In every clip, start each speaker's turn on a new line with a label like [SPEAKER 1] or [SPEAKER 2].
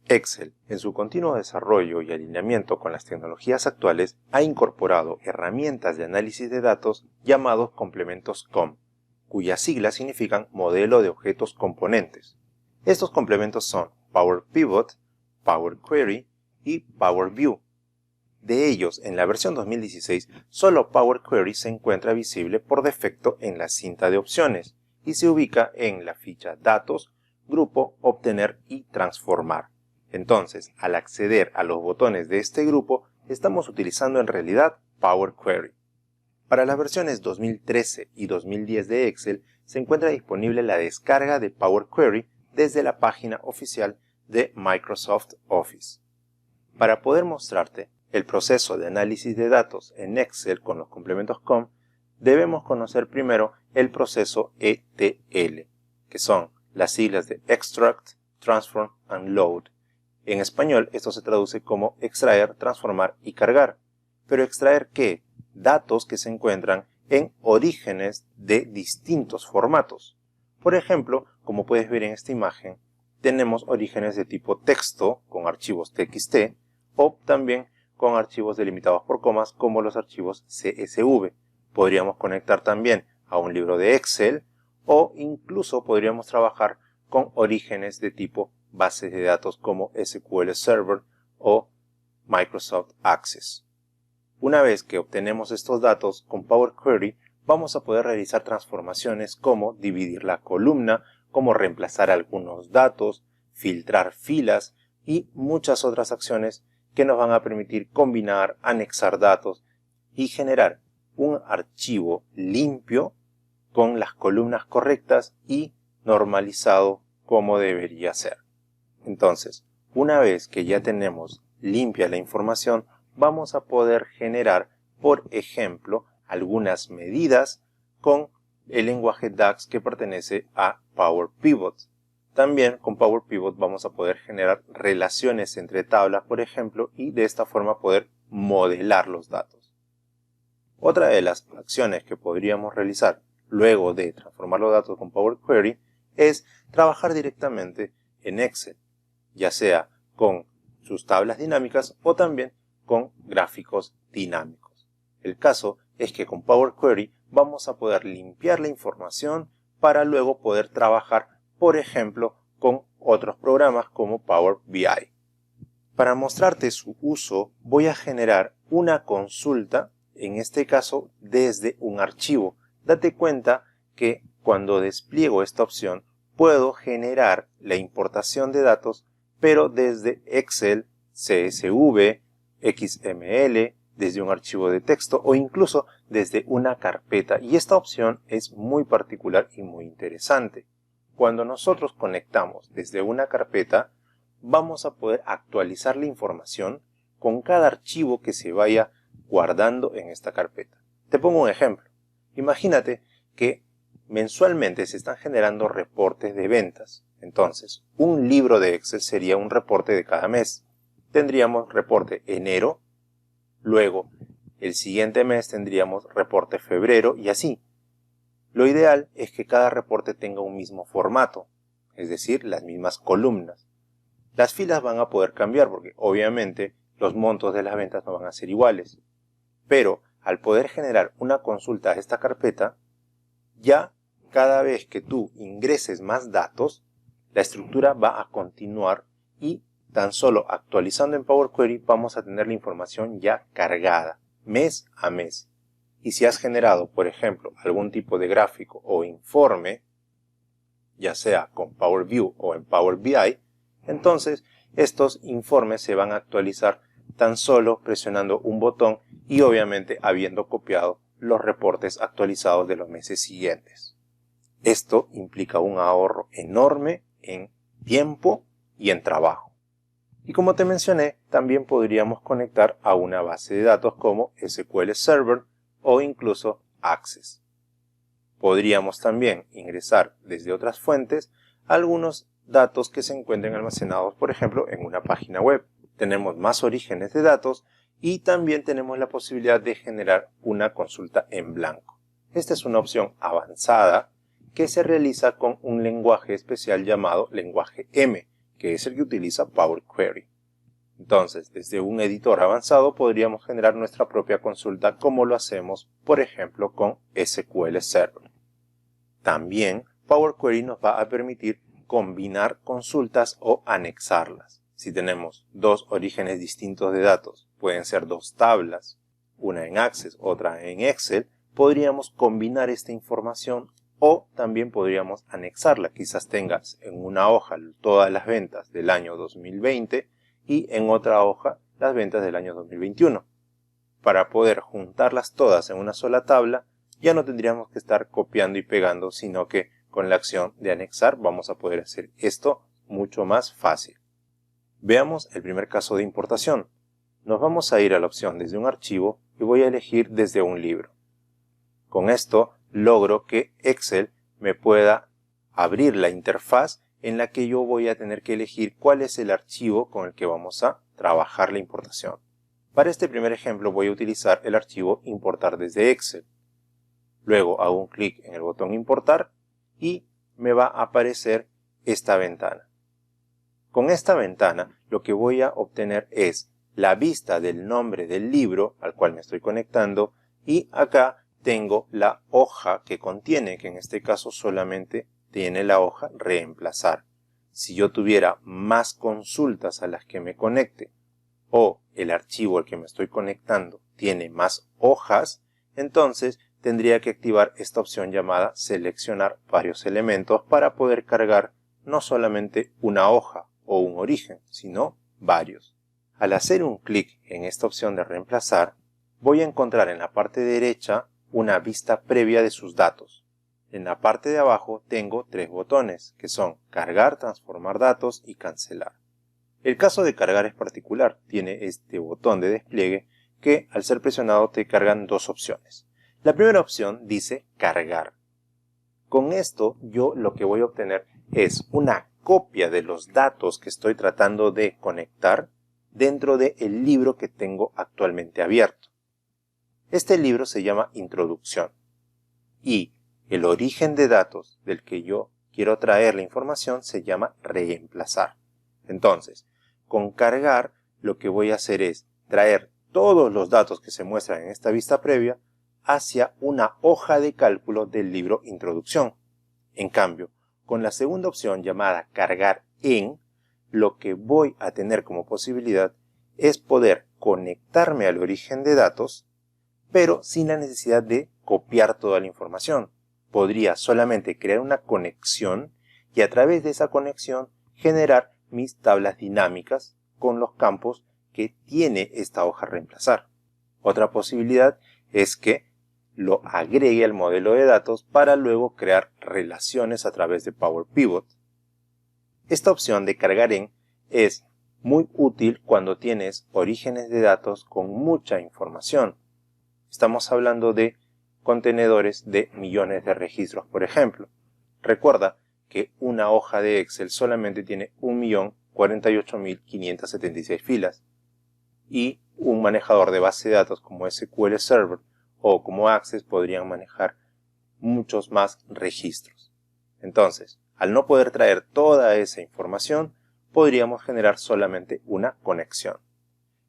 [SPEAKER 1] Excel, en su continuo desarrollo y alineamiento con las tecnologías actuales, ha incorporado herramientas de análisis de datos llamados complementos COM, cuyas siglas significan modelo de objetos componentes. Estos complementos son Power Pivot, Power Query y Power View. De ellos, en la versión 2016, solo Power Query se encuentra visible por defecto en la cinta de opciones y se ubica en la ficha Datos, Grupo, Obtener y Transformar. Entonces, al acceder a los botones de este grupo, estamos utilizando en realidad Power Query. Para las versiones 2013 y 2010 de Excel, se encuentra disponible la descarga de Power Query desde la página oficial de Microsoft Office. Para poder mostrarte el proceso de análisis de datos en Excel con los complementos COM, debemos conocer primero el proceso ETL, que son las siglas de Extract, Transform and Load. En español esto se traduce como extraer, transformar y cargar. ¿Pero extraer qué? Datos que se encuentran en orígenes de distintos formatos. Por ejemplo, como puedes ver en esta imagen, tenemos orígenes de tipo texto con archivos TXT o también con archivos delimitados por comas como los archivos CSV. Podríamos conectar también a un libro de Excel o incluso podríamos trabajar con orígenes de tipo bases de datos como SQL Server o Microsoft Access. Una vez que obtenemos estos datos con Power Query, vamos a poder realizar transformaciones como dividir la columna, como reemplazar algunos datos, filtrar filas y muchas otras acciones que nos van a permitir combinar, anexar datos y generar un archivo limpio con las columnas correctas y normalizado como debería ser. Entonces, una vez que ya tenemos limpia la información, vamos a poder generar, por ejemplo, algunas medidas con el lenguaje DAX que pertenece a Power Pivot. También con Power Pivot vamos a poder generar relaciones entre tablas, por ejemplo, y de esta forma poder modelar los datos. Otra de las acciones que podríamos realizar luego de transformar los datos con Power Query es trabajar directamente en Excel, ya sea con sus tablas dinámicas o también con gráficos dinámicos. El caso es que con Power Query vamos a poder limpiar la información para luego poder trabajar, por ejemplo, con otros programas como Power BI. Para mostrarte su uso, voy a generar una consulta, en este caso desde un archivo. Date cuenta que cuando despliego esta opción, puedo generar la importación de datos, pero desde Excel, CSV, XML, desde un archivo de texto o incluso desde una carpeta. Y esta opción es muy particular y muy interesante. Cuando nosotros conectamos desde una carpeta, vamos a poder actualizar la información con cada archivo que se vaya guardando en esta carpeta. Te pongo un ejemplo. Imagínate que mensualmente se están generando reportes de ventas. Entonces, un libro de Excel sería un reporte de cada mes. Tendríamos reporte enero, luego el siguiente mes tendríamos reporte febrero y así. Lo ideal es que cada reporte tenga un mismo formato, es decir, las mismas columnas. Las filas van a poder cambiar porque obviamente los montos de las ventas no van a ser iguales. Pero al poder generar una consulta a esta carpeta, ya cada vez que tú ingreses más datos, la estructura va a continuar y tan solo actualizando en Power Query vamos a tener la información ya cargada, mes a mes. Y si has generado, por ejemplo, algún tipo de gráfico o informe, ya sea con Power View o en Power BI, entonces estos informes se van a actualizar tan solo presionando un botón y obviamente habiendo copiado los reportes actualizados de los meses siguientes. Esto implica un ahorro enorme en tiempo y en trabajo. Y como te mencioné, también podríamos conectar a una base de datos como SQL Server o incluso Access. Podríamos también ingresar desde otras fuentes algunos datos que se encuentren almacenados, por ejemplo, en una página web. Tenemos más orígenes de datos y también tenemos la posibilidad de generar una consulta en blanco. Esta es una opción avanzada que se realiza con un lenguaje especial llamado lenguaje M, que es el que utiliza Power Query. Entonces, desde un editor avanzado podríamos generar nuestra propia consulta como lo hacemos, por ejemplo, con SQL Server. También Power Query nos va a permitir combinar consultas o anexarlas. Si tenemos dos orígenes distintos de datos, pueden ser dos tablas, una en Access, otra en Excel, podríamos combinar esta información o también podríamos anexarla. Quizás tengas en una hoja todas las ventas del año 2020 y en otra hoja las ventas del año 2021. Para poder juntarlas todas en una sola tabla, ya no tendríamos que estar copiando y pegando, sino que con la acción de anexar vamos a poder hacer esto mucho más fácil. Veamos el primer caso de importación. Nos vamos a ir a la opción desde un archivo y voy a elegir desde un libro. Con esto logro que Excel me pueda abrir la interfaz en la que yo voy a tener que elegir cuál es el archivo con el que vamos a trabajar la importación. Para este primer ejemplo voy a utilizar el archivo importar desde Excel. Luego hago un clic en el botón importar y me va a aparecer esta ventana. Con esta ventana lo que voy a obtener es la vista del nombre del libro al cual me estoy conectando y acá tengo la hoja que contiene, que en este caso solamente tiene la hoja reemplazar. Si yo tuviera más consultas a las que me conecte o el archivo al que me estoy conectando tiene más hojas, entonces tendría que activar esta opción llamada seleccionar varios elementos para poder cargar no solamente una hoja o un origen, sino varios. Al hacer un clic en esta opción de reemplazar, voy a encontrar en la parte derecha una vista previa de sus datos. En la parte de abajo tengo tres botones, que son cargar, transformar datos y cancelar. El caso de cargar es particular, tiene este botón de despliegue que al ser presionado te cargan dos opciones. La primera opción dice cargar. Con esto yo lo que voy a obtener es una copia de los datos que estoy tratando de conectar dentro del libro que tengo actualmente abierto. Este libro se llama Introducción y el origen de datos del que yo quiero traer la información se llama reemplazar. Entonces, con cargar lo que voy a hacer es traer todos los datos que se muestran en esta vista previa hacia una hoja de cálculo del libro Introducción. En cambio, con la segunda opción llamada cargar en, lo que voy a tener como posibilidad es poder conectarme al origen de datos, pero sin la necesidad de copiar toda la información. Podría solamente crear una conexión y a través de esa conexión generar mis tablas dinámicas con los campos que tiene esta hoja reemplazar. Otra posibilidad es que lo agregue al modelo de datos para luego crear relaciones a través de Power Pivot. Esta opción de cargar en es muy útil cuando tienes orígenes de datos con mucha información. Estamos hablando de contenedores de millones de registros, por ejemplo. Recuerda que una hoja de Excel solamente tiene 1.048.576 filas y un manejador de base de datos como SQL Server o como Access podrían manejar muchos más registros. Entonces, al no poder traer toda esa información, podríamos generar solamente una conexión.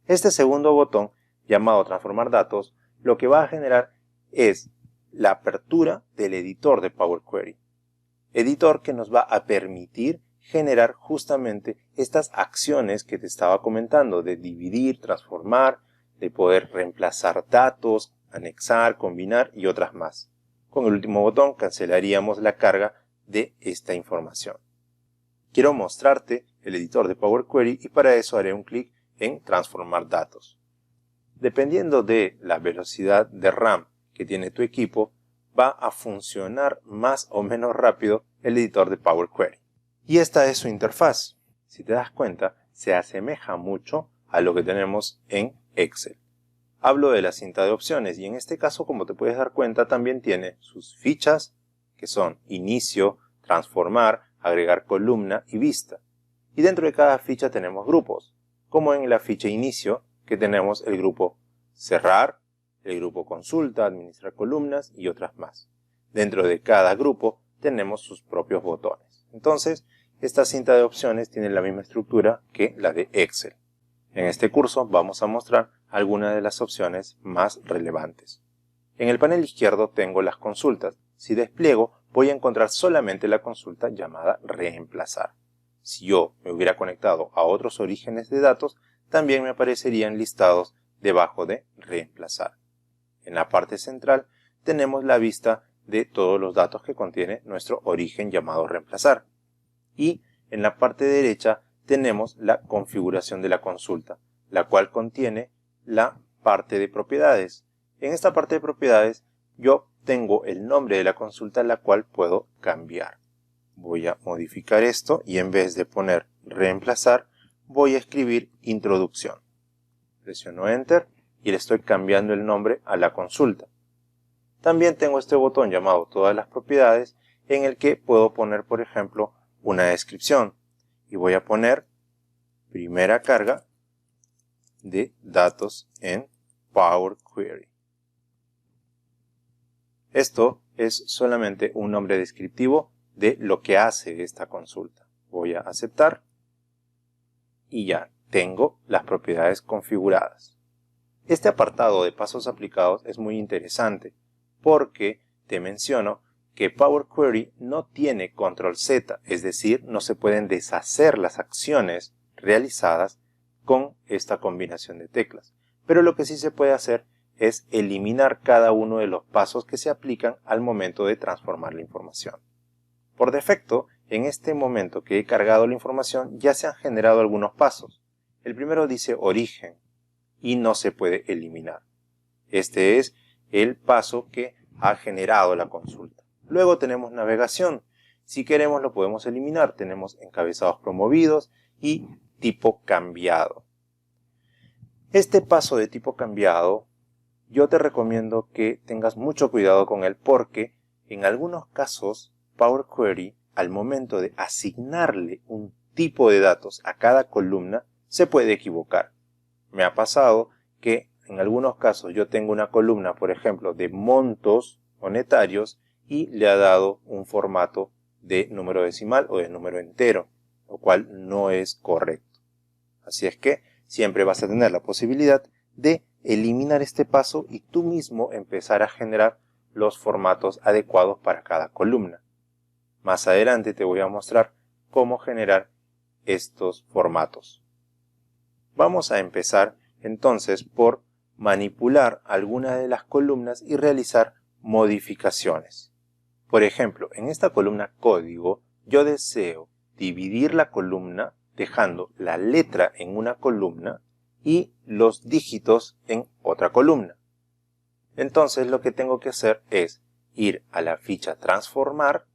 [SPEAKER 1] Este segundo botón, llamado transformar datos, lo que va a generar es la apertura del editor de Power Query. Editor que nos va a permitir generar justamente estas acciones que te estaba comentando, de dividir, transformar, de poder reemplazar datos, anexar, combinar y otras más. Con el último botón cancelaríamos la carga de esta información. Quiero mostrarte el editor de Power Query y para eso haré un clic en transformar datos. Dependiendo de la velocidad de RAM que tiene tu equipo, va a funcionar más o menos rápido el editor de Power Query. Y esta es su interfaz. Si te das cuenta, se asemeja mucho a lo que tenemos en Excel. Hablo de la cinta de opciones y en este caso, como te puedes dar cuenta, también tiene sus fichas, que son inicio, transformar, agregar columna y vista. Y dentro de cada ficha tenemos grupos, como en la ficha inicio, que tenemos el grupo cerrar, el grupo consulta, administrar columnas y otras más. Dentro de cada grupo tenemos sus propios botones. Entonces, esta cinta de opciones tiene la misma estructura que la de Excel. En este curso vamos a mostrar algunas de las opciones más relevantes. En el panel izquierdo tengo las consultas. Si despliego, voy a encontrar solamente la consulta llamada reemplazar. Si yo me hubiera conectado a otros orígenes de datos, también me aparecerían listados debajo de reemplazar. En la parte central tenemos la vista de todos los datos que contiene nuestro origen llamado reemplazar. Y en la parte derecha tenemos la configuración de la consulta, la cual contiene la parte de propiedades. En esta parte de propiedades yo tengo el nombre de la consulta, la cual puedo cambiar. Voy a modificar esto y en vez de poner reemplazar, voy a escribir introducción. Presiono Enter y le estoy cambiando el nombre a la consulta. También tengo este botón llamado todas las propiedades, en el que puedo poner, por ejemplo, una descripción. Y voy a poner primera carga de datos en Power Query. Esto es solamente un nombre descriptivo de lo que hace esta consulta. Voy a aceptar y ya tengo las propiedades configuradas. Este apartado de pasos aplicados es muy interesante porque te menciono que Power Query no tiene control Z, es decir, no se pueden deshacer las acciones realizadas con esta combinación de teclas. Pero lo que sí se puede hacer es eliminar cada uno de los pasos que se aplican al momento de transformar la información. Por defecto, en este momento que he cargado la información, ya se han generado algunos pasos. El primero dice origen y no se puede eliminar. Este es el paso que ha generado la consulta. Luego tenemos navegación. Si queremos lo podemos eliminar. Tenemos encabezados promovidos y tipo cambiado. Este paso de tipo cambiado yo te recomiendo que tengas mucho cuidado con él porque en algunos casos Power Query al momento de asignarle un tipo de datos a cada columna se puede equivocar. Me ha pasado que en algunos casos yo tengo una columna, por ejemplo, de montos monetarios y le ha dado un formato de número decimal o de número entero, lo cual no es correcto. Así es que siempre vas a tener la posibilidad de eliminar este paso y tú mismo empezar a generar los formatos adecuados para cada columna. Más adelante te voy a mostrar cómo generar estos formatos. Vamos a empezar entonces por manipular alguna de las columnas y realizar modificaciones. Por ejemplo, en esta columna código yo deseo dividir la columna dejando la letra en una columna y los dígitos en otra columna. Entonces lo que tengo que hacer es ir a la ficha transformar.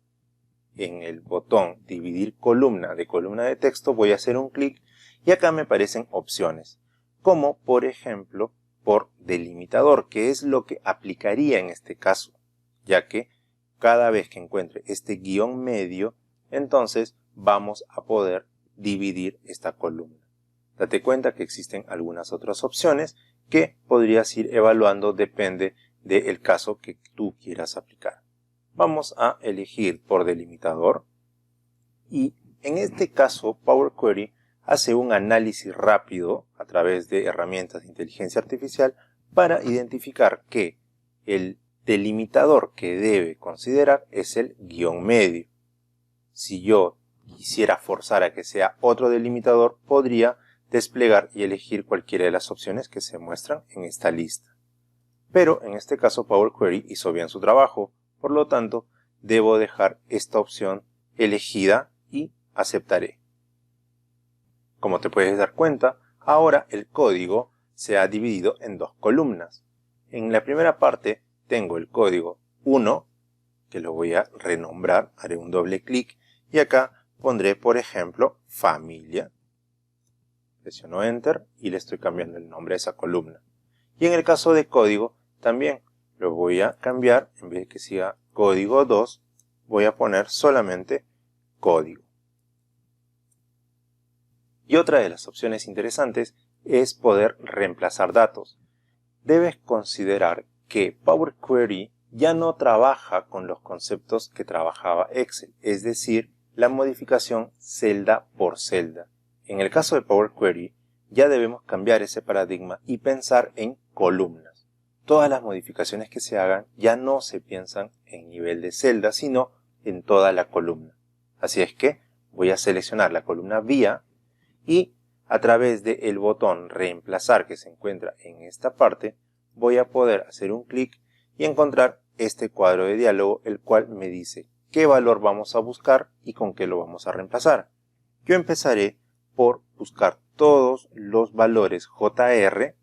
[SPEAKER 1] En el botón dividir columna de texto voy a hacer un clic y acá me aparecen opciones, como por ejemplo por delimitador, que es lo que aplicaría en este caso, ya que cada vez que encuentre este guión medio, entonces vamos a poder dividir esta columna. Date cuenta que existen algunas otras opciones que podrías ir evaluando, depende del caso que tú quieras aplicar. Vamos a elegir por delimitador y en este caso Power Query hace un análisis rápido a través de herramientas de inteligencia artificial para identificar que el delimitador que debe considerar es el guión medio. Si yo quisiera forzar a que sea otro delimitador, podría desplegar y elegir cualquiera de las opciones que se muestran en esta lista. Pero en este caso Power Query hizo bien su trabajo. Por lo tanto, debo dejar esta opción elegida y aceptaré. Como te puedes dar cuenta, ahora el código se ha dividido en dos columnas. En la primera parte tengo el código 1, que lo voy a renombrar, haré un doble clic y acá pondré, por ejemplo, familia. Presiono Enter y le estoy cambiando el nombre a esa columna. Y en el caso de código también lo voy a cambiar, en vez de que siga código 2, voy a poner solamente código. Y otra de las opciones interesantes es poder reemplazar datos. Debes considerar que Power Query ya no trabaja con los conceptos que trabajaba Excel, es decir, la modificación celda por celda. En el caso de Power Query, ya debemos cambiar ese paradigma y pensar en columnas. Todas las modificaciones que se hagan ya no se piensan en nivel de celda, sino en toda la columna. Así es que voy a seleccionar la columna vía y a través del botón reemplazar que se encuentra en esta parte, voy a poder hacer un clic y encontrar este cuadro de diálogo, el cual me dice qué valor vamos a buscar y con qué lo vamos a reemplazar. Yo empezaré por buscar todos los valores JR.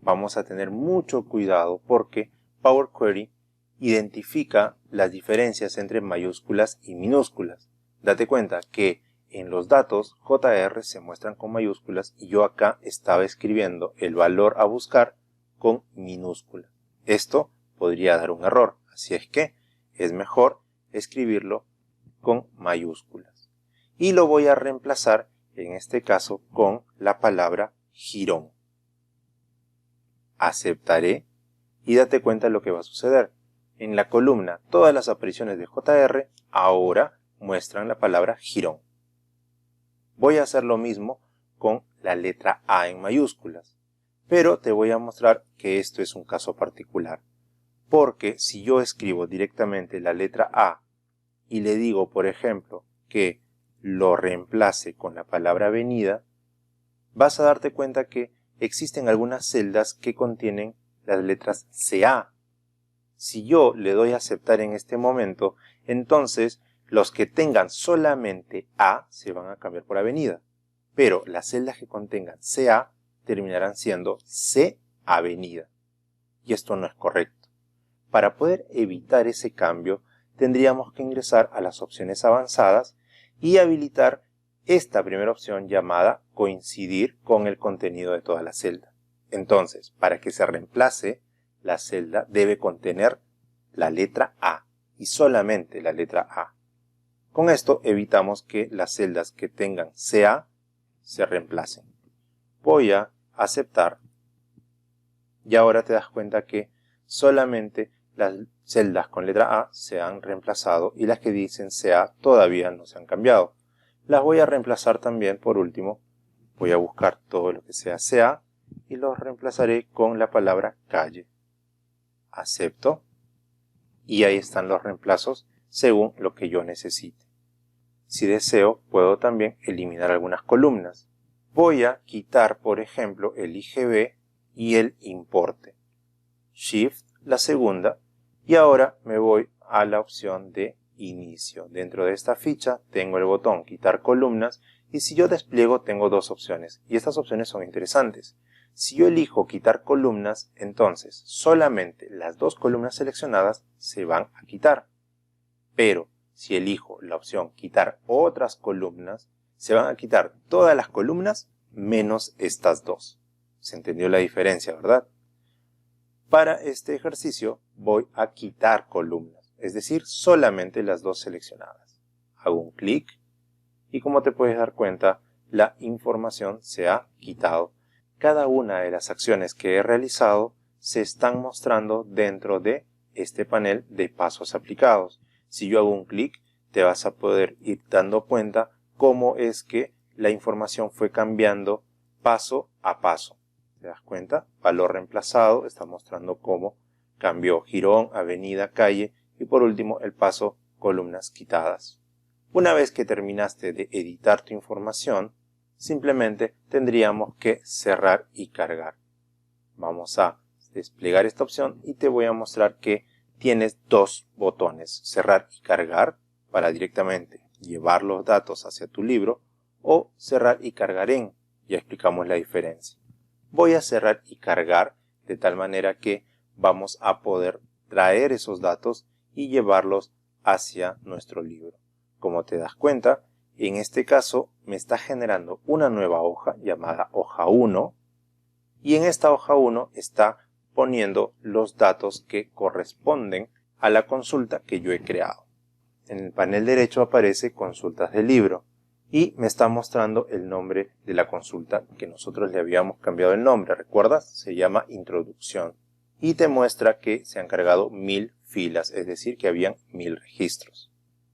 [SPEAKER 1] Vamos a tener mucho cuidado porque Power Query identifica las diferencias entre mayúsculas y minúsculas. Date cuenta que en los datos JR se muestran con mayúsculas y yo acá estaba escribiendo el valor a buscar con minúscula. Esto podría dar un error, así es que es mejor escribirlo con mayúsculas. Y lo voy a reemplazar en este caso con la palabra jirón. Aceptaré y date cuenta de lo que va a suceder. En la columna todas las apariciones de JR ahora muestran la palabra jirón. Voy a hacer lo mismo con la letra A en mayúsculas, pero te voy a mostrar que esto es un caso particular, porque si yo escribo directamente la letra A y le digo, por ejemplo, que lo reemplace con la palabra avenida, vas a darte cuenta que existen algunas celdas que contienen las letras CA. Si yo le doy a aceptar en este momento, entonces los que tengan solamente A se van a cambiar por avenida, pero las celdas que contengan CA terminarán siendo C avenida. Y esto no es correcto. Para poder evitar ese cambio, tendríamos que ingresar a las opciones avanzadas y habilitar esta primera opción llamada coincidir con el contenido de toda la celda. Entonces, para que se reemplace, la celda debe contener la letra A y solamente la letra A. Con esto evitamos que las celdas que tengan CA se reemplacen. Voy a aceptar y ahora te das cuenta que solamente las celdas con letra A se han reemplazado y las que dicen CA todavía no se han cambiado. Las voy a reemplazar también por último. Voy a buscar todo lo que sea CA y los reemplazaré con la palabra calle. Acepto y ahí están los reemplazos según lo que yo necesite. Si deseo, puedo también eliminar algunas columnas. Voy a quitar, por ejemplo, el IGB y el importe. Shift, la segunda, y ahora me voy a la opción de inicio. Dentro de esta ficha tengo el botón quitar columnas y si yo despliego tengo dos opciones y estas opciones son interesantes. Si yo elijo quitar columnas, entonces solamente las dos columnas seleccionadas se van a quitar. Pero si elijo la opción quitar otras columnas, se van a quitar todas las columnas menos estas dos. ¿Se entendió la diferencia, verdad? Para este ejercicio voy a quitar columnas, es decir, solamente las dos seleccionadas. Hago un clic y como te puedes dar cuenta, la información se ha quitado. Cada una de las acciones que he realizado se están mostrando dentro de este panel de pasos aplicados. Si yo hago un clic, te vas a poder ir dando cuenta cómo es que la información fue cambiando paso a paso. ¿Te das cuenta? Valor reemplazado está mostrando cómo cambió jirón, avenida, calle y por último el paso columnas quitadas. Una vez que terminaste de editar tu información, simplemente tendríamos que cerrar y cargar. Vamos a desplegar esta opción y te voy a mostrar que tienes dos botones, cerrar y cargar, para directamente llevar los datos hacia tu libro, o cerrar y cargar en, ya explicamos la diferencia. Voy a cerrar y cargar de tal manera que vamos a poder traer esos datos y llevarlos hacia nuestro libro. Como te das cuenta, en este caso me está generando una nueva hoja llamada hoja 1 y en esta hoja 1 está poniendo los datos que corresponden a la consulta que yo he creado. En el panel derecho aparece consultas del libro y me está mostrando el nombre de la consulta que nosotros le habíamos cambiado el nombre. ¿Recuerdas? Se llama introducción y te muestra que se han cargado 1000 filas, es decir, que habían 1000 registros.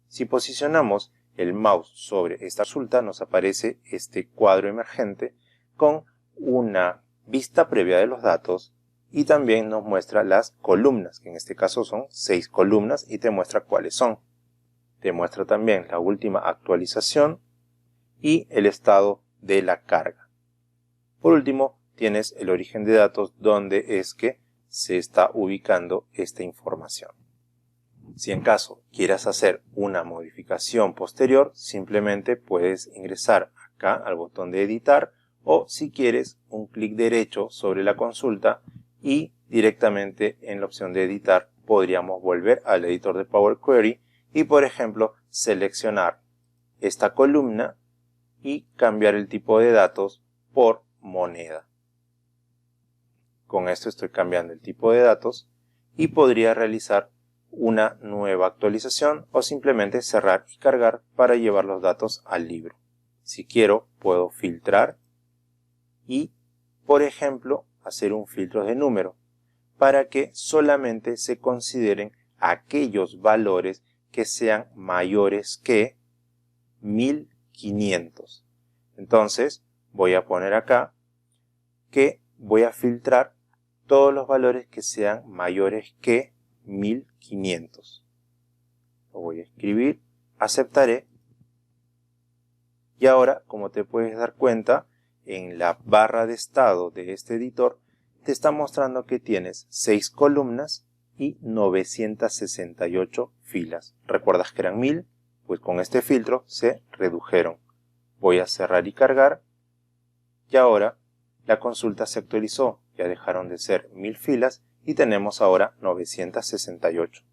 [SPEAKER 1] Si posicionamos el mouse sobre esta consulta nos aparece este cuadro emergente con una vista previa de los datos y también nos muestra las columnas, que en este caso son 6 columnas y te muestra cuáles son. Te muestra también la última actualización y el estado de la carga. Por último, tienes el origen de datos donde es que se está ubicando esta información. Si en caso quieras hacer una modificación posterior, simplemente puedes ingresar acá al botón de editar o si quieres un clic derecho sobre la consulta y directamente en la opción de editar podríamos volver al editor de Power Query y por ejemplo seleccionar esta columna y cambiar el tipo de datos por moneda. Con esto estoy cambiando el tipo de datos y podría realizar una nueva actualización o simplemente cerrar y cargar para llevar los datos al libro. Si quiero puedo filtrar y por ejemplo hacer un filtro de número para que solamente se consideren aquellos valores que sean mayores que 1500. Entonces voy a poner acá que voy a filtrar todos los valores que sean mayores que 1500. Lo voy a escribir, aceptaré. Y ahora, como te puedes dar cuenta, en la barra de estado de este editor te está mostrando que tienes 6 columnas y 968 filas. ¿Recuerdas que eran 1000? Pues con este filtro se redujeron. Voy a cerrar y cargar. Y ahora la consulta se actualizó. Ya dejaron de ser 1000 filas y tenemos ahora 968.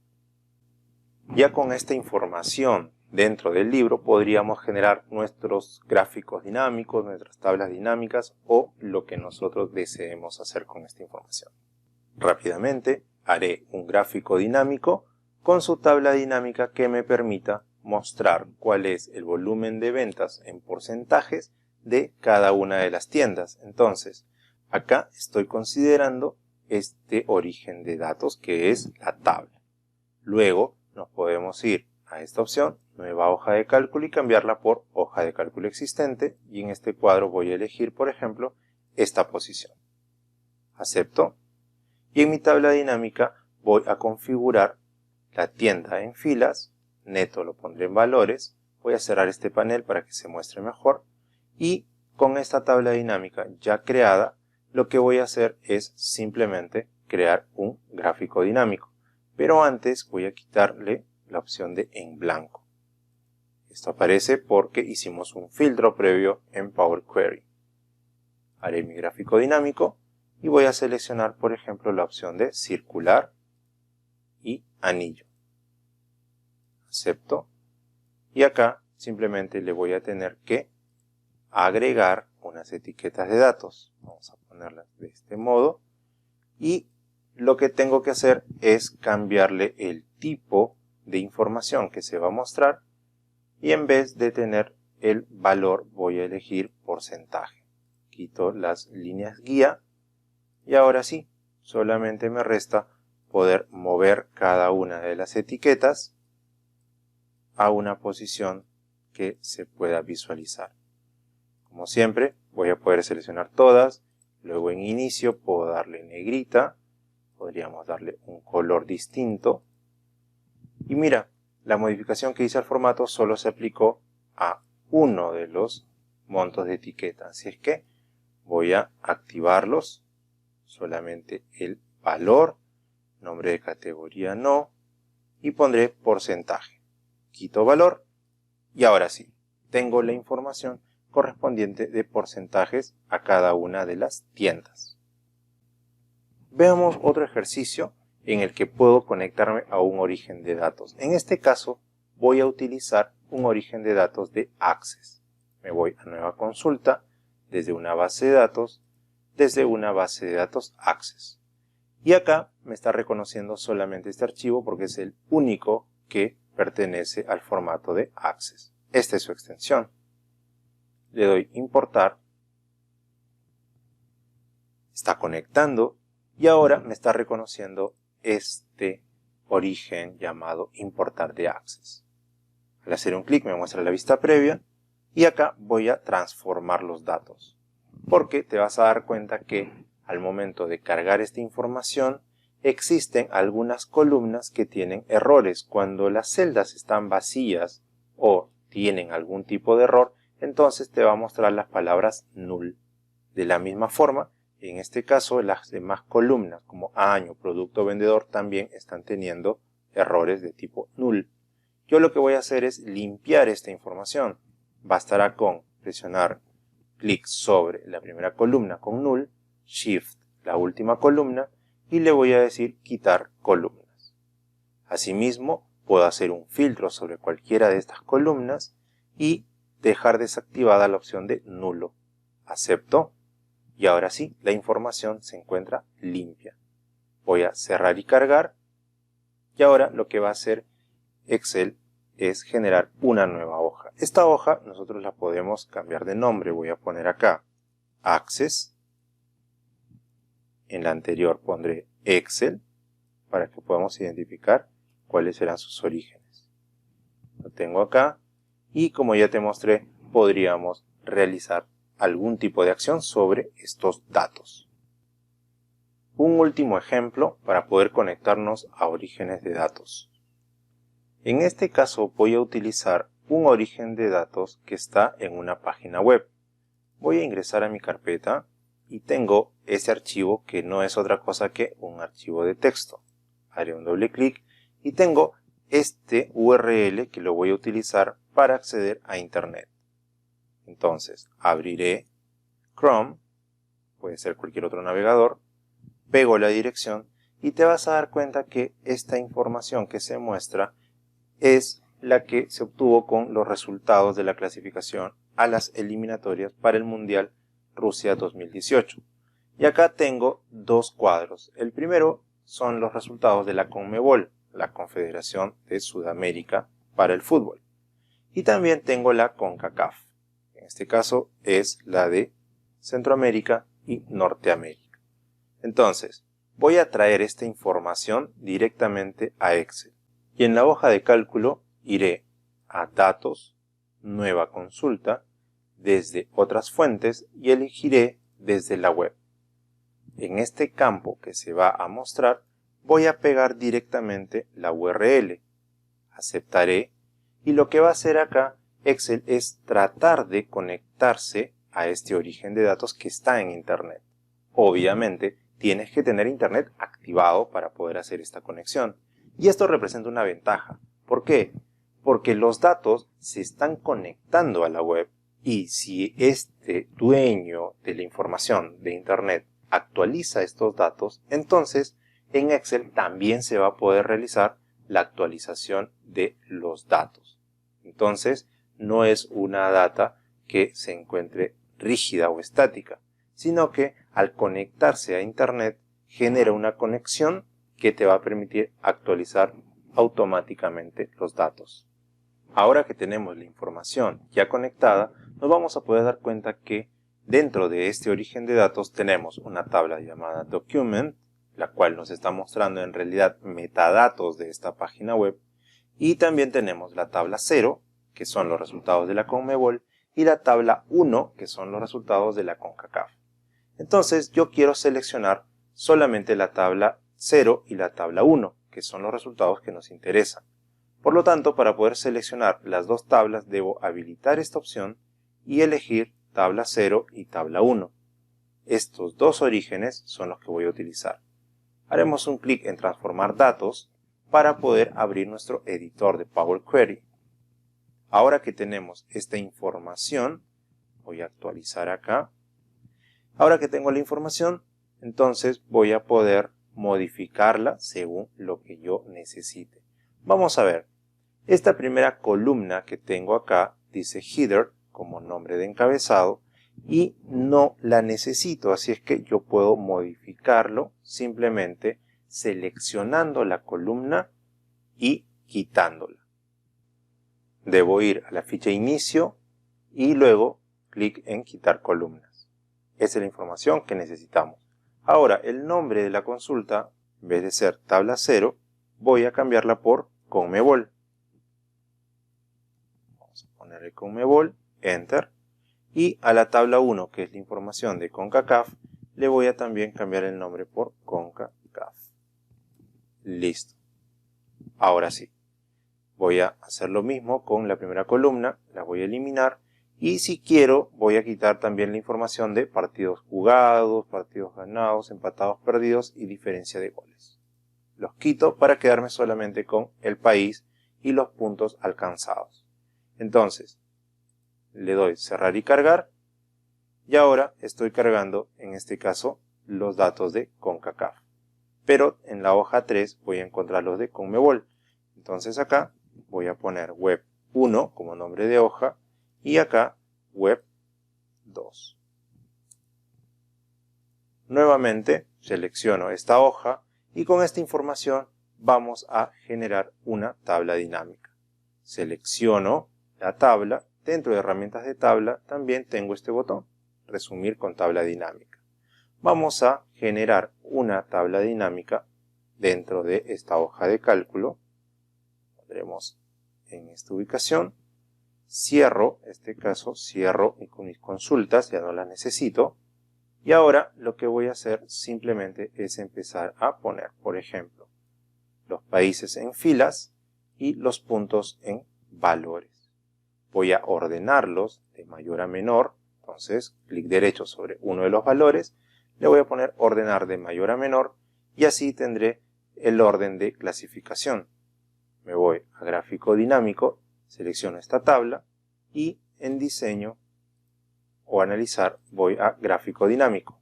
[SPEAKER 1] Ya con esta información dentro del libro podríamos generar nuestros gráficos dinámicos, nuestras tablas dinámicas o lo que nosotros deseemos hacer con esta información. Rápidamente haré un gráfico dinámico con su tabla dinámica que me permita mostrar cuál es el volumen de ventas en porcentajes de cada una de las tiendas. Entonces, acá estoy considerando este origen de datos que es la tabla. Luego nos podemos ir a esta opción, nueva hoja de cálculo y cambiarla por hoja de cálculo existente y en este cuadro voy a elegir, por ejemplo, esta posición. Acepto y en mi tabla dinámica voy a configurar la tienda en filas, neto lo pondré en valores, voy a cerrar este panel para que se muestre mejor y con esta tabla dinámica ya creada lo que voy a hacer es simplemente crear un gráfico dinámico. Pero antes voy a quitarle la opción de en blanco. Esto aparece porque hicimos un filtro previo en Power Query. Haré mi gráfico dinámico y voy a seleccionar, por ejemplo, la opción de circular y anillo. Acepto. Y acá simplemente le voy a tener que agregar unas etiquetas de datos. Vamos a ponerlas de este modo. Y lo que tengo que hacer es cambiarle el tipo de información que se va a mostrar y en vez de tener el valor voy a elegir porcentaje. Quito las líneas guía y ahora sí, solamente me resta poder mover cada una de las etiquetas a una posición que se pueda visualizar. Como siempre, voy a poder seleccionar todas, luego en inicio puedo darle negrita, podríamos darle un color distinto. Y mira, la modificación que hice al formato solo se aplicó a uno de los montos de etiqueta. Así es que voy a activarlos, solamente el valor, nombre de categoría no, y pondré porcentaje. Quito valor y ahora sí, tengo la información correspondiente de porcentajes a cada una de las tiendas. Veamos otro ejercicio en el que puedo conectarme a un origen de datos. En este caso voy a utilizar un origen de datos de Access. Me voy a nueva consulta, desde una base de datos, Access. Y acá me está reconociendo solamente este archivo porque es el único que pertenece al formato de Access. Esta es su extensión. Le doy importar. Está conectando. Y ahora me está reconociendo este origen llamado importar de Access. Al hacer un clic me muestra la vista previa y acá voy a transformar los datos. Porque te vas a dar cuenta que al momento de cargar esta información existen algunas columnas que tienen errores. Cuando las celdas están vacías o tienen algún tipo de error, entonces te va a mostrar las palabras null. De la misma forma, en este caso las demás columnas como año, producto, vendedor también están teniendo errores de tipo null. Yo lo que voy a hacer es limpiar esta información. Bastará con presionar clic sobre la primera columna con null, shift la última columna y le voy a decir quitar columnas. Asimismo, puedo hacer un filtro sobre cualquiera de estas columnas y dejar desactivada la opción de nulo. Acepto y ahora sí, la información se encuentra limpia. Voy a cerrar y cargar y ahora lo que va a hacer Excel es generar una nueva hoja. Esta hoja nosotros la podemos cambiar de nombre. Voy a poner acá Access. En la anterior pondré Excel para que podamos identificar cuáles serán sus orígenes. Lo tengo acá y como ya te mostré, podríamos realizar algún tipo de acción sobre estos datos. Un último ejemplo para poder conectarnos a orígenes de datos. En este caso voy a utilizar un origen de datos que está en una página web. Voy a ingresar a mi carpeta y tengo ese archivo que no es otra cosa que un archivo de texto. Haré un doble clic y tengo este URL que lo voy a utilizar para acceder a Internet. Entonces abriré Chrome, puede ser cualquier otro navegador, pego la dirección y te vas a dar cuenta que esta información que se muestra es la que se obtuvo con los resultados de la clasificación a las eliminatorias para el Mundial Rusia 2018. Y acá tengo dos cuadros. El primero son los resultados de la CONMEBOL, la Confederación de Sudamérica para el Fútbol. Y también tengo la CONCACAF. En este caso es la de Centroamérica y Norteamérica. Entonces, voy a traer esta información directamente a Excel. Y en la hoja de cálculo iré a Datos, Nueva Consulta, desde otras fuentes y elegiré desde la web. En este campo que se va a mostrar, voy a pegar directamente la URL. Aceptaré y lo que va a hacer acá Excel es tratar de conectarse a este origen de datos que está en Internet. Obviamente, tienes que tener Internet activado para poder hacer esta conexión. Y esto representa una ventaja. ¿Por qué? Porque los datos se están conectando a la web y si este dueño de la información de Internet actualiza estos datos, entonces en Excel también se va a poder realizar la actualización de los datos. Entonces, no es una data que se encuentre rígida o estática, sino que al conectarse a Internet genera una conexión que te va a permitir actualizar automáticamente los datos. Ahora que tenemos la información ya conectada, nos vamos a poder dar cuenta que dentro de este origen de datos tenemos una tabla llamada Document, la cual nos está mostrando en realidad metadatos de esta página web, y también tenemos la tabla 0, que son los resultados de la CONMEBOL, y la tabla 1, que son los resultados de la CONCACAF. Entonces yo quiero seleccionar solamente la tabla 0 y la tabla 1, que son los resultados que nos interesan. Por lo tanto, para poder seleccionar las dos tablas debo habilitar esta opción y elegir tabla 0 y tabla 1. Estos dos orígenes son los que voy a utilizar. Haremos un clic en transformar datos para poder abrir nuestro editor de Power Query. Ahora que tenemos esta información, voy a actualizar acá. Ahora que tengo la información, entonces voy a poder modificarla según lo que yo necesite. Vamos a ver, esta primera columna que tengo acá dice Header como nombre de encabezado y no la necesito, así es que yo puedo modificarlo simplemente seleccionando la columna y quitándola. Debo ir a la ficha inicio y luego clic en quitar columnas. Esa es la información que necesitamos. Ahora, el nombre de la consulta, en vez de ser tabla 0, voy a cambiarla por CONMEBOL. Vamos a ponerle Conmebol, Enter. Y a la tabla 1, que es la información de CONCACAF, le voy a también cambiar el nombre por CONCACAF. Listo. Ahora sí. Voy a hacer lo mismo con la primera columna, la voy a eliminar. Y si quiero, voy a quitar también la información de partidos jugados, partidos ganados, empatados, perdidos y diferencia de goles. Los quito para quedarme solamente con el país y los puntos alcanzados. Entonces, le doy cerrar y cargar. Y ahora estoy cargando, en este caso, los datos de CONCACAF. Pero en la hoja 3 voy a encontrar los de CONMEBOL. Entonces acá voy a poner web 1 como nombre de hoja y acá web 2. Nuevamente selecciono esta hoja y con esta información vamos a generar una tabla dinámica. Selecciono la tabla. Dentro de herramientas de tabla también tengo este botón, resumir con tabla dinámica. Vamos a generar una tabla dinámica dentro de esta hoja de cálculo. Pondremos en esta ubicación. Cierro, en este caso cierro mis consultas, ya no las necesito. Y ahora lo que voy a hacer simplemente es empezar a poner, por ejemplo, los países en filas y los puntos en valores. Voy a ordenarlos de mayor a menor, entonces clic derecho sobre uno de los valores, le voy a poner ordenar de mayor a menor y así tendré el orden de clasificación. Me voy a gráfico dinámico, selecciono esta tabla y en diseño o analizar voy a gráfico dinámico.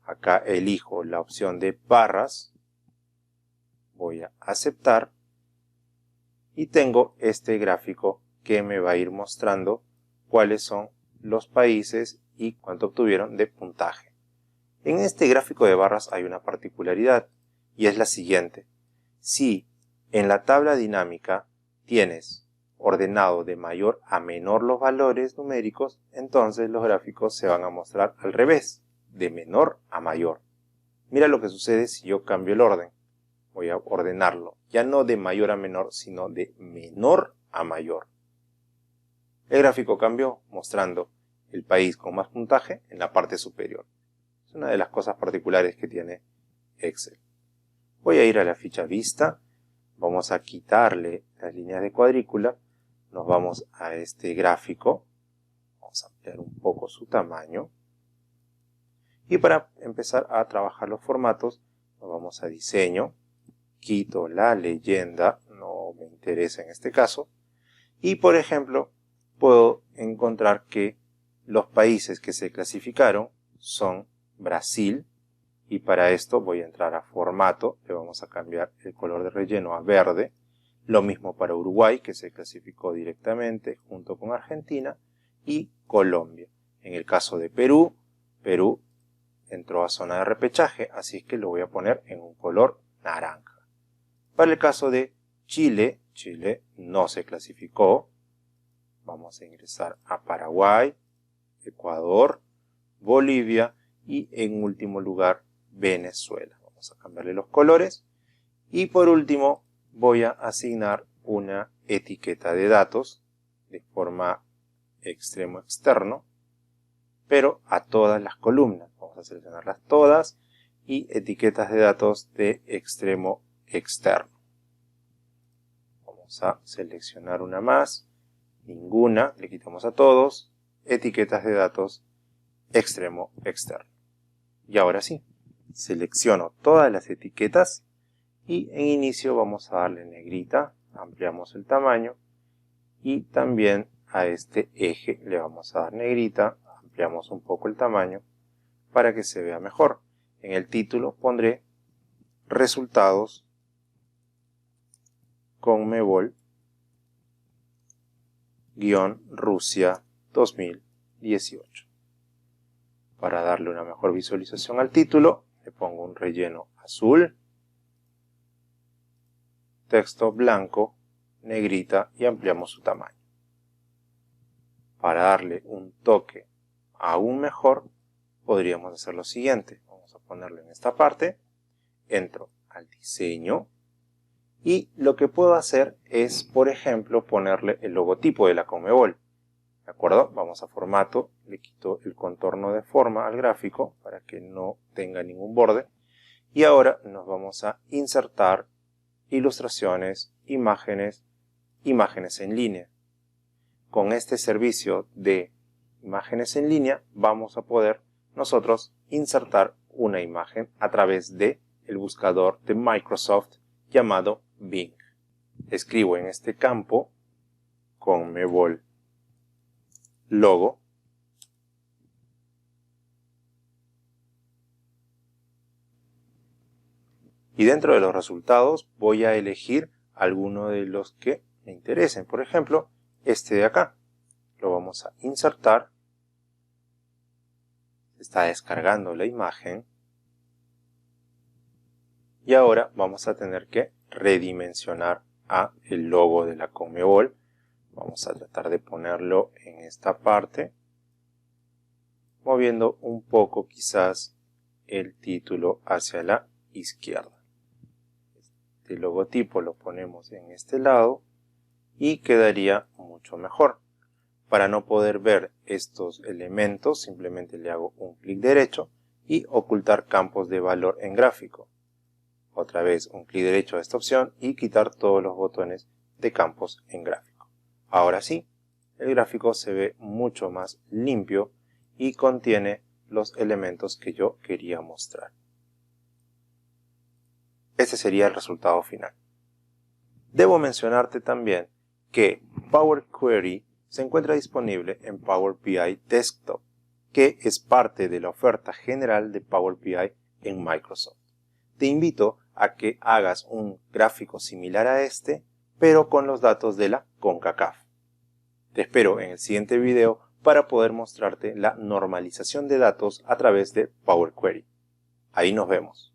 [SPEAKER 1] Acá elijo la opción de barras, voy a aceptar y tengo este gráfico que me va a ir mostrando cuáles son los países y cuánto obtuvieron de puntaje. En este gráfico de barras hay una particularidad y es la siguiente. Si en la tabla dinámica tienes ordenado de mayor a menor los valores numéricos, entonces los gráficos se van a mostrar al revés, de menor a mayor. Mira lo que sucede si yo cambio el orden. Voy a ordenarlo, ya no de mayor a menor, sino de menor a mayor. El gráfico cambió mostrando el país con más puntaje en la parte superior. Es una de las cosas particulares que tiene Excel. Voy a ir a la ficha vista, vamos a quitarle las líneas de cuadrícula, nos vamos a este gráfico, vamos a ampliar un poco su tamaño y para empezar a trabajar los formatos nos vamos a diseño, quito la leyenda, no me interesa en este caso, y por ejemplo puedo encontrar que los países que se clasificaron son Brasil, y para esto voy a entrar a formato, le vamos a cambiar el color de relleno a verde, lo mismo para Uruguay que se clasificó directamente junto con Argentina y Colombia. En el caso de Perú, Perú entró a zona de repechaje, así que lo voy a poner en un color naranja. Para el caso de Chile, Chile no se clasificó. Vamos a ingresar a Paraguay, Ecuador, Bolivia y en último lugar Venezuela. Vamos a cambiarle los colores. Y por último voy a asignar una etiqueta de datos de forma extremo externo, pero a todas las columnas. Vamos a seleccionarlas todas y etiquetas de datos de extremo externo. Vamos a seleccionar una más. Ninguna, le quitamos a todos, etiquetas de datos, extremo externo. Y ahora sí, selecciono todas las etiquetas y en inicio vamos a darle negrita, ampliamos el tamaño y también a este eje le vamos a dar negrita, ampliamos un poco el tamaño para que se vea mejor. En el título pondré resultados CONMEBOL Rusia 2018. Para darle una mejor visualización al título, le pongo un relleno azul, texto blanco, negrita y ampliamos su tamaño. Para darle un toque aún mejor, podríamos hacer lo siguiente. Vamos a ponerlo en esta parte, entro al diseño Y lo que puedo hacer es, por ejemplo, ponerle el logotipo de la Conmebol. ¿De acuerdo? Vamos a formato, le quito el contorno de forma al gráfico para que no tenga ningún borde. Y ahora nos vamos a insertar ilustraciones, imágenes en línea. Con este servicio de imágenes en línea vamos a poder nosotros insertar una imagen a través de el buscador de Microsoft llamado Bing. Escribo en este campo Conmebol logo y dentro de los resultados voy a elegir alguno de los que me interesen. Por ejemplo, este de acá. Lo vamos a insertar. Está descargando la imagen. Y ahora vamos a tener que redimensionar a el logo de la Conmebol. Vamos a tratar de ponerlo en esta parte, moviendo un poco quizás el título hacia la izquierda. Este logotipo lo ponemos en este lado y quedaría mucho mejor. Para no poder ver estos elementos, simplemente le hago un clic derecho y ocultar campos de valor en gráfico. Otra vez un clic derecho a esta opción y quitar todos los botones de campos en gráfico. Ahora sí, el gráfico se ve mucho más limpio y contiene los elementos que yo quería mostrar. Este sería el resultado final. Debo mencionarte también que Power Query se encuentra disponible en Power BI Desktop, que es parte de la oferta general de Power BI en Microsoft. Te invito a que hagas un gráfico similar a este, pero con los datos de la CONCACAF. Te espero en el siguiente video para poder mostrarte la normalización de datos a través de Power Query. Ahí nos vemos.